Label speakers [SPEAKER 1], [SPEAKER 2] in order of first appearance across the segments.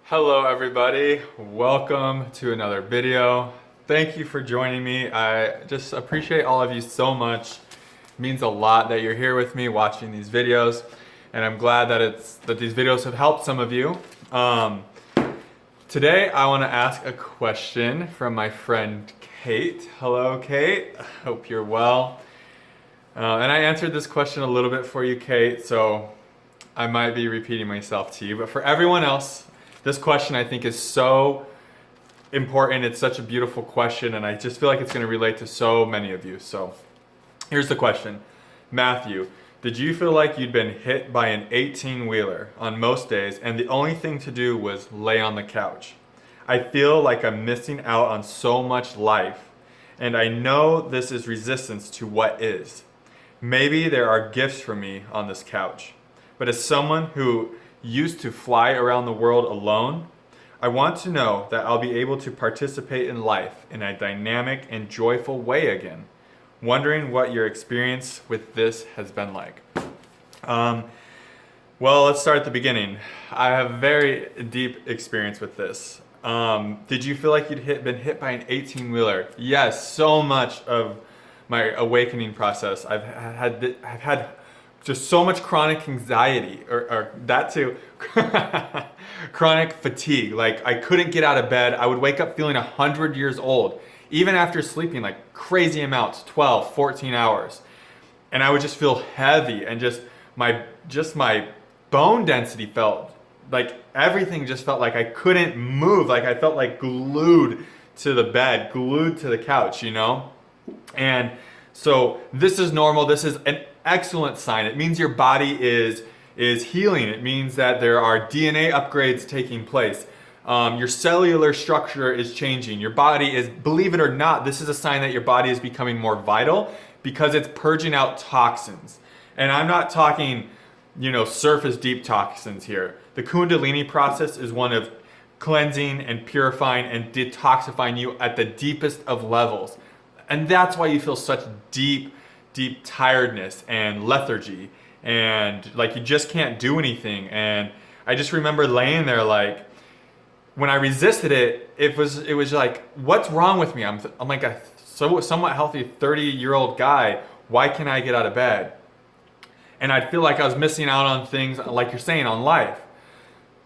[SPEAKER 1] Hello everybody, welcome to another video. Thank you for joining me. I just appreciate all of you so much. It means a lot that you're here with me watching these videos, and I'm glad that these videos have helped some of you. Today I want to ask a question from my friend Kate. Hello Kate, hope you're well. And I answered this question a little bit for you, Kate, so I might be repeating myself to you, but for everyone else, this question I think is so important. It's such a beautiful question, and I just feel like it's going to relate to so many of you. So here's the question. Matthew, did you feel like you'd been hit by an 18-wheeler on most days and the only thing to do was lay on the couch? I feel like I'm missing out on so much life, and I know this is resistance to what is. Maybe there are gifts for me on this couch, but as someone who used to fly around the world alone, I want to know that I'll be able to participate in life in a dynamic and joyful way again. Wondering what your experience with this has been like. Well, let's start at the beginning. I have very deep experience with this. Did you feel like you'd been hit by an 18-wheeler? Yes, so much of my awakening process. I've had just so much chronic anxiety, or that too, chronic fatigue. Like I couldn't get out of bed. I would wake up feeling 100 years old, even after sleeping like crazy amounts, 12, 14 hours. And I would just feel heavy, and just my bone density felt like everything just felt like I couldn't move. Like I felt like glued to the bed, glued to the couch, you know? And so this is normal. This is an excellent sign. It means your body is healing. It means that there are DNA upgrades taking place. Your cellular structure is changing. Your body is, believe it or not, this is a sign that your body is becoming more vital because it's purging out toxins. And I'm not talking, surface deep toxins here. The Kundalini process is one of cleansing and purifying and detoxifying you at the deepest of levels. And that's why you feel such deep tiredness and lethargy, and like you just can't do anything. And I just remember laying there, like when I resisted it, it was like, what's wrong with me? I'm like a somewhat healthy 30-year-old guy. Why can't I get out of bed? And I'd feel like I was missing out on things, like you're saying, on life.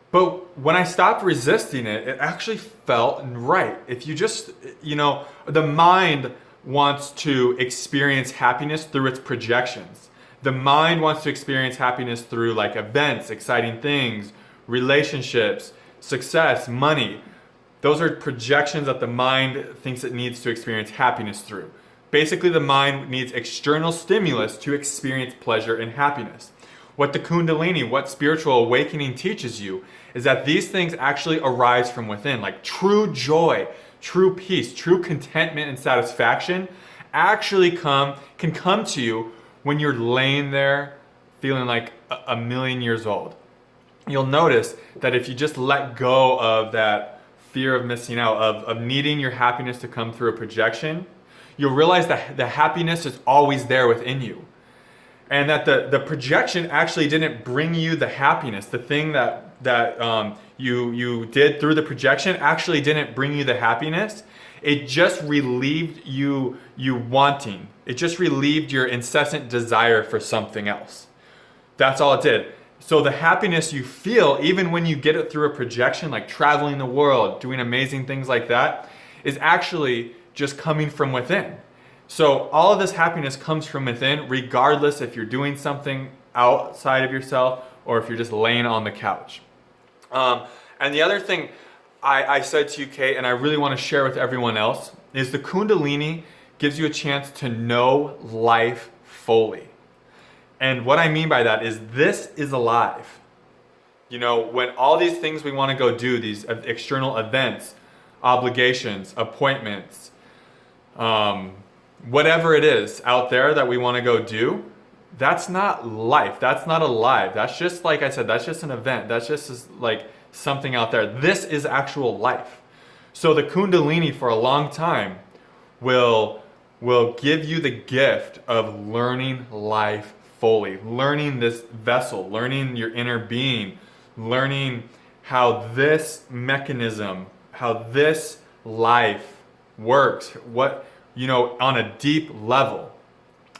[SPEAKER 1] But when I stopped resisting it, it actually felt right. If you just, the mind wants to experience happiness through its projections. The mind wants to experience happiness through like events, exciting things, relationships, success, money. Those are projections that the mind thinks it needs to experience happiness through. Basically, the mind needs external stimulus to experience pleasure and happiness. What the Kundalini, what spiritual awakening teaches you is that these things actually arise from within, like true joy, true peace, true contentment and satisfaction actually can come to you when you're laying there feeling like a million years old. You'll notice that if you just let go of that fear of missing out, of needing your happiness to come through a projection, you'll realize that the happiness is always there within you. And that the projection actually didn't bring you the happiness. The thing that you did through the projection actually didn't bring you the happiness. It just relieved you wanting. It just relieved your incessant desire for something else. That's all it did. So the happiness you feel, even when you get it through a projection, like traveling the world, doing amazing things like that, is actually just coming from within. So all of this happiness comes from within, regardless if you're doing something outside of yourself or if you're just laying on the couch. And the other thing I said to you, Kate, and I really want to share with everyone else, is the Kundalini gives you a chance to know life fully. And what I mean by that is this is alive. When all these things we want to go do, these external events, obligations, appointments, whatever it is out there that we want to go do, that's not life. That's not alive. That's just, like I said, that's just an event. That's just like something out there. This is actual life. So the Kundalini for a long time will give you the gift of learning life fully, learning this vessel, learning your inner being, learning how this mechanism, how this life works, what, on a deep level.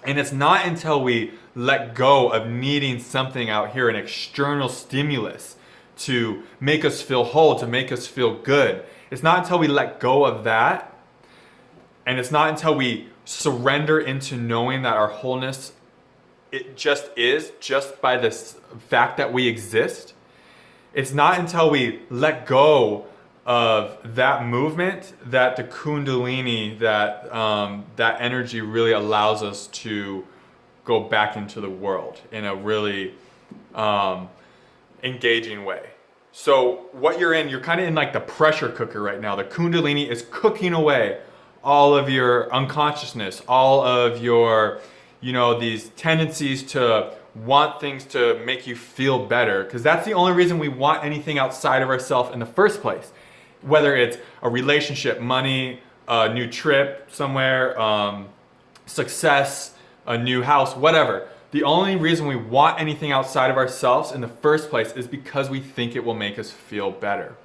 [SPEAKER 1] And it's not until we let go of needing something out here, an external stimulus to make us feel whole, to make us feel good. It's not until we let go of that, and it's not until we surrender into knowing that our wholeness, it just is, just by this fact that we exist. It's not until we let go of that movement that the Kundalini, that energy really allows us to go back into the world in a really engaging way. So what you're kind of in like the pressure cooker right now. The Kundalini is cooking away all of your unconsciousness, all of your, these tendencies to want things to make you feel better, because that's the only reason we want anything outside of ourselves in the first place. Whether it's a relationship, money, a new trip somewhere, success, a new house, whatever. The only reason we want anything outside of ourselves in the first place is because we think it will make us feel better.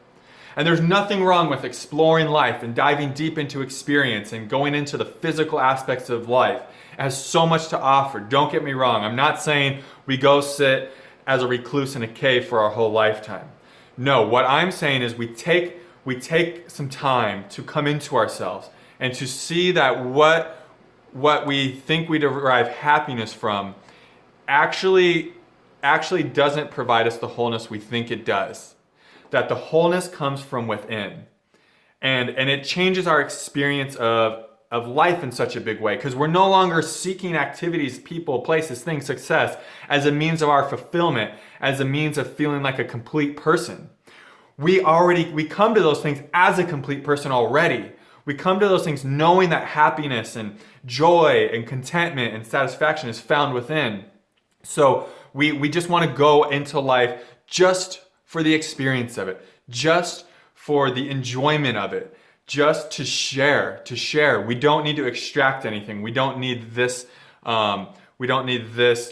[SPEAKER 1] And there's nothing wrong with exploring life and diving deep into experience and going into the physical aspects of life. It has so much to offer. Don't get me wrong. I'm not saying we go sit as a recluse in a cave for our whole lifetime. No, what I'm saying is we take some time to come into ourselves and to see that what we think we derive happiness from actually doesn't provide us the wholeness we think it does. That the wholeness comes from within. And it changes our experience of life in such a big way, because we're no longer seeking activities, people, places, things, success as a means of our fulfillment, as a means of feeling like a complete person. We come to those things as a complete person already. We come to those things knowing that happiness and joy and contentment and satisfaction is found within. So we just want to go into life just for the experience of it, just for the enjoyment of it, just to share. We don't need to extract anything. We don't need this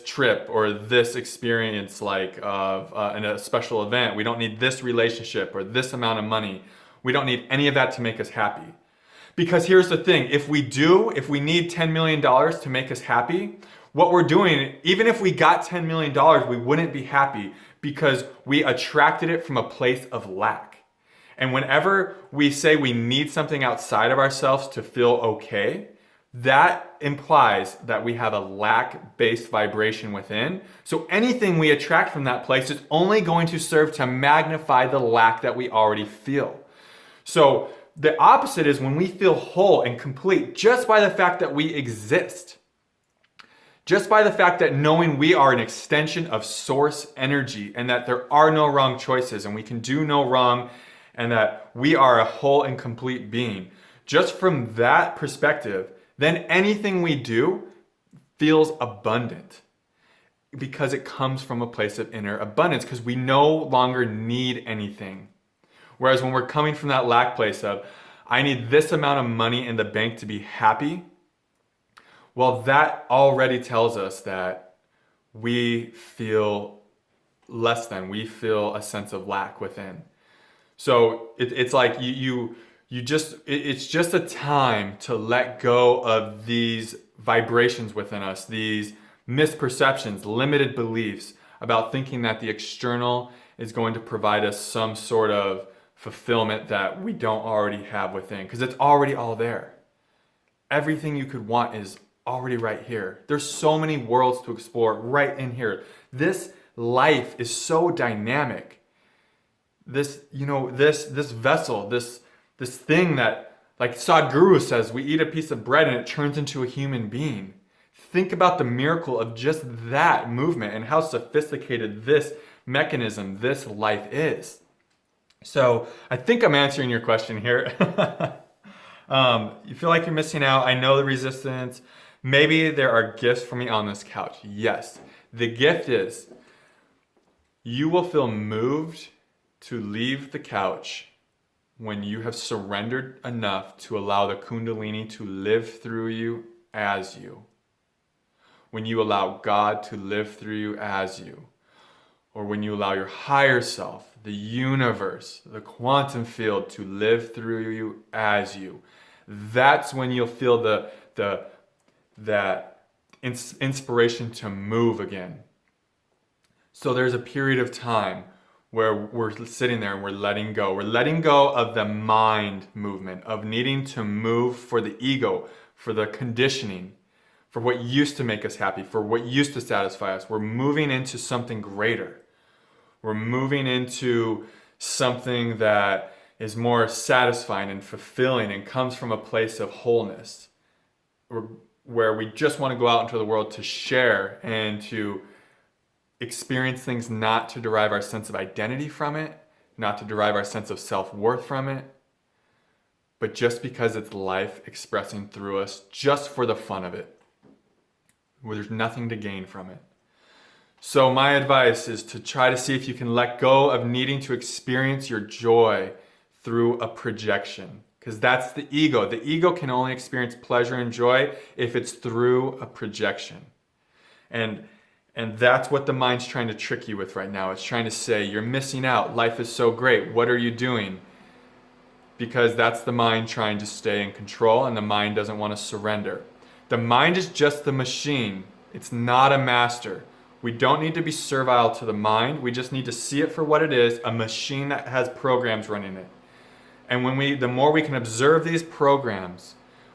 [SPEAKER 1] trip or this experience like in a special event. We don't need this relationship or this amount of money. We don't need any of that to make us happy. Because here's the thing, if we need $10 million to make us happy, what we're doing, even if we got $10 million, we wouldn't be happy because we attracted it from a place of lack. And whenever we say we need something outside of ourselves to feel okay, that implies that we have a lack-based vibration within. So anything we attract from that place is only going to serve to magnify the lack that we already feel. So the opposite is when we feel whole and complete just by the fact that we exist. Just by the fact that knowing we are an extension of source energy and that there are no wrong choices and we can do no wrong and that we are a whole and complete being. Just from that perspective, then anything we do feels abundant because it comes from a place of inner abundance, because we no longer need anything. Whereas when we're coming from that lack place of, I need this amount of money in the bank to be happy, well, that already tells us that we feel less than, we feel a sense of lack within. So it's like it's just a time to let go of these vibrations within us, these misperceptions, limited beliefs about thinking that the external is going to provide us some sort of fulfillment that we don't already have within, because it's already all there. Everything you could want is already right here. There's so many worlds to explore right in here. This life is so dynamic. This vessel, this thing that, like Sadhguru says, we eat a piece of bread and it turns into a human being. Think about the miracle of just that movement and how sophisticated this mechanism, this life is. So I think I'm answering your question here. You feel like you're missing out. I know the resistance. Maybe there are gifts for me on this couch. Yes. The gift is you will feel moved to leave the couch when you have surrendered enough to allow the Kundalini to live through you as you. When you allow God to live through you as you. or when you allow your higher self, the universe, the quantum field to live through you as you, that's when you'll feel that inspiration to move again. So there's a period of time where we're sitting there and we're letting go. We're letting go of the mind movement, of needing to move for the ego, for the conditioning, for what used to make us happy, for what used to satisfy us. We're moving into something greater. We're moving into something that is more satisfying and fulfilling and comes from a place of wholeness, where we just want to go out into the world to share and to experience things, not to derive our sense of identity from it, not to derive our sense of self-worth from it, but just because it's life expressing through us, just for the fun of it, where there's nothing to gain from it. So my advice is to try to see if you can let go of needing to experience your joy through a projection, because that's the ego. The ego can only experience pleasure and joy if it's through a projection. And that's what the mind's trying to trick you with right now. It's trying to say, you're missing out. Life is so great. What are you doing? Because that's the mind trying to stay in control, and the mind doesn't want to surrender. The mind is just the machine. It's not a master. We don't need to be servile to the mind. We just need to see it for what it is, a machine that has programs running it. And the more we can observe these programs,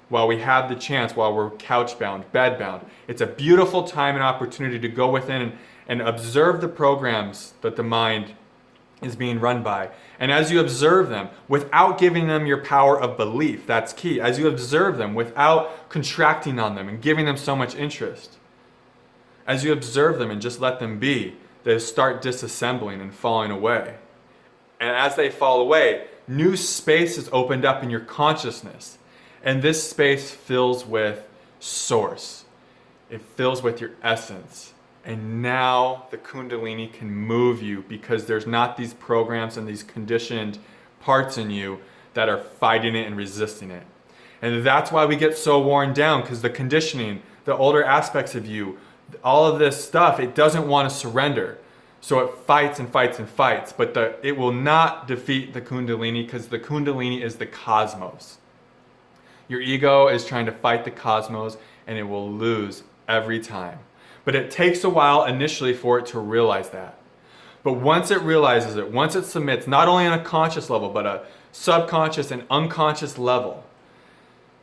[SPEAKER 1] while we have the chance, while we're couch-bound, bed-bound, it's a beautiful time and opportunity to go within and observe the programs that the mind is being run by. And as you observe them, without giving them your power of belief, that's key. As you observe them, without contracting on them and giving them so much interest, as you observe them and just let them be, they start disassembling and falling away. And as they fall away, new space is opened up in your consciousness. And this space fills with source. It fills with your essence. And now the Kundalini can move you, because there's not these programs and these conditioned parts in you that are fighting it and resisting it. And that's why we get so worn down, because the conditioning, the older aspects of you, all of this stuff, it doesn't want to surrender. So it fights and fights and fights, but it will not defeat the Kundalini, because the Kundalini is the cosmos. Your ego is trying to fight the cosmos, and it will lose every time. But it takes a while initially for it to realize that. But once it realizes it, once it submits, not only on a conscious level, but a subconscious and unconscious level,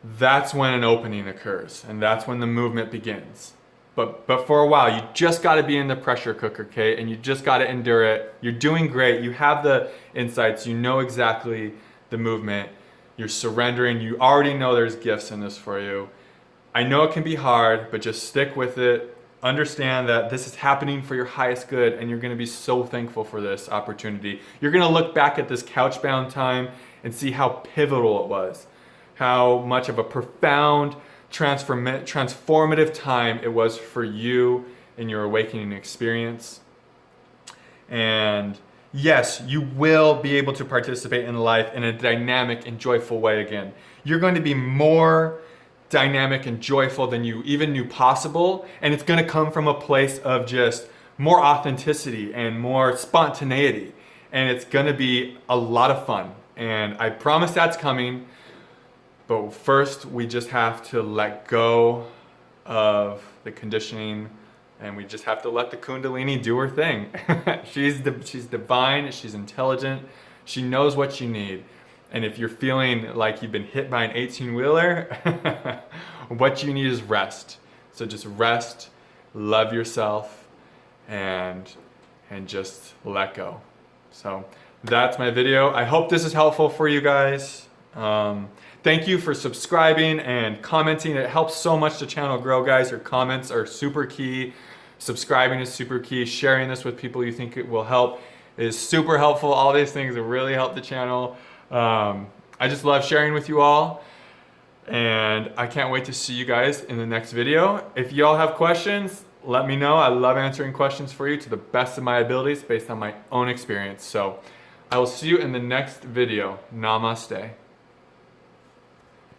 [SPEAKER 1] that's when an opening occurs, and that's when the movement begins. But for a while, you just got to be in the pressure cooker, Kate, and you just got to endure it. You're doing great. You have the insights. You know exactly the movement. You're surrendering. You already know there's gifts in this for you. I know it can be hard, but just stick with it. Understand that this is happening for your highest good, and you're going to be so thankful for this opportunity. You're going to look back at this couch-bound time and see how pivotal it was, how much of a profound, transformative time it was for you in your awakening experience. And yes, you will be able to participate in life in a dynamic and joyful way again. You're going to be more dynamic and joyful than you even knew possible, and it's going to come from a place of just more authenticity and more spontaneity, and it's going to be a lot of fun, and I promise that's coming. But first, we just have to let go of the conditioning, and we just have to let the Kundalini do her thing. She's divine, she's intelligent, she knows what you need. And if you're feeling like you've been hit by an 18-wheeler, what you need is rest. So just rest, love yourself, and just let go. So that's my video. I hope this is helpful for you guys. Thank you for subscribing and commenting. It helps so much the channel grow, guys. Your comments are super key. Subscribing is super key. Sharing this with people you think it will help is super helpful. All these things will really help the channel. I just love sharing with you all, and I can't wait to see you guys in the next video. If you all have questions, let me know. I love answering questions for you to the best of my abilities based on my own experience. So I will see you in the next video. Namaste.